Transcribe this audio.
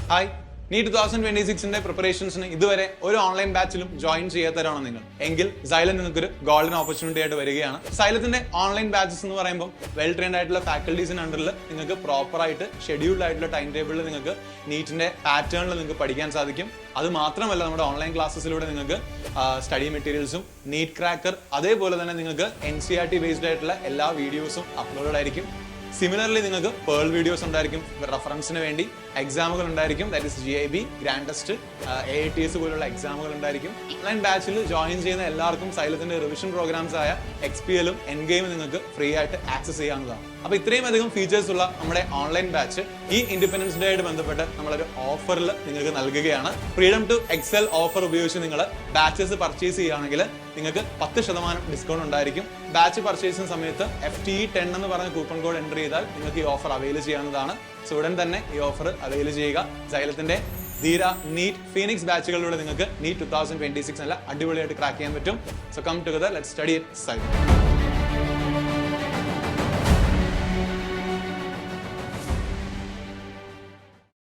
Hi, NEET 2026 പ്രിപ്പറേഷൻസിന് ഇതുവരെ ഒരു online ബാച്ചിലും join ചെയ്യാത്തവരാണോ നിങ്ങൾ എങ്കിൽ സൈലം നിങ്ങൾക്കൊരു ഗോൾഡൻ ഓപ്പർച്യൂണിറ്റി ആയിട്ട് വരികയാണ്. സൈലത്തിന്റെ ഓൺലൈൻ ബാച്ചസ് എന്ന് പറയുമ്പോൾ വെൽ ട്രെയിൻഡ് ആയിട്ടുള്ള ഫാക്കൽറ്റീസിന് അണ്ടറിൽ നിങ്ങൾക്ക് പ്രോപ്പർ ആയിട്ട് ഷെഡ്യൂൾഡ് ആയിട്ടുള്ള ടൈം ടേബിളിൽ നിങ്ങൾക്ക് നീറ്റിന്റെ പാറ്റേണിൽ നിങ്ങൾക്ക് പഠിക്കാൻ സാധിക്കും. അത് മാത്രമല്ല, നമ്മുടെ ഓൺലൈൻ ക്ലാസ്സസിലൂടെ നിങ്ങൾക്ക് സ്റ്റഡി മെറ്റീരിയൽസും നീറ്റ് ക്രാക്കർ അതേപോലെ തന്നെ നിങ്ങൾക്ക് NCERT ബേസ്ഡ് ആയിട്ടുള്ള എല്ലാ വീഡിയോസും അപ്ലോഡ് ആയിരിക്കും. സിമിലർലി നിങ്ങൾക്ക് പേൾ വീഡിയോസ് ഉണ്ടായിരിക്കും, റെഫറൻസിന് വേണ്ടി എക്സാമുകൾ ഉണ്ടായിരിക്കും, that is GIB, grand test, AITS പോലുള്ള എക്സാമുകൾ ഉണ്ടായിരിക്കും. ഓൺലൈൻ ബാച്ചിൽ ജോയിൻ ചെയ്യുന്ന എല്ലാവർക്കും സൈലത്തിന്റെ റിവിഷൻ പ്രോഗ്രാംസ് ആയ XPL-ഉം Endgame നിങ്ങൾക്ക് ഫ്രീ ആയിട്ട് ആക്സസ് ചെയ്യാവുന്നതാണ്. അപ്പോൾ ഇത്രയും അധികം ഫീച്ചേഴ്സ് ഉള്ള നമ്മുടെ ഓൺലൈൻ ബാച്ച് ഈ ഇൻഡിപെൻഡൻസ് ഡേ ആയിട്ട് ബന്ധപ്പെട്ട് നമ്മളൊരു ഓഫറിൽ നിങ്ങൾക്ക് നൽകുകയാണ്. ഫ്രീഡം ടു എക്സൽ ഓഫർ ഉപയോഗിച്ച് നിങ്ങൾ ബാച്ചസ് പർച്ചേസ് ചെയ്യുകയാണെങ്കിൽ നിങ്ങൾക്ക് 10% ഡിസ്കൗണ്ട് ഉണ്ടായിരിക്കും. ബാച്ച് പർച്ചേസിന് സമയത്ത് FTE10 എന്ന് പറഞ്ഞ കൂപ്പൺ കോഡ് എൻ്റർ ചെയ്താൽ നിങ്ങൾക്ക് ഈ ഓഫർ അവൈൽ ചെയ്യാവുന്നതാണ്. സോ ഉടൻ തന്നെ ഈ ഓഫർ അവൈൽ ചെയ്യുക. സൈലത്തിന്റെ ധീര, നീറ്റ്, ഫീനിക്സ് ബാച്ചുകളിലൂടെ നിങ്ങൾക്ക് നീറ്റ് 2026 നല്ല അടിപൊളിയായിട്ട് ക്രാക്ക് ചെയ്യാൻ പറ്റും. So come together, let's study it silent.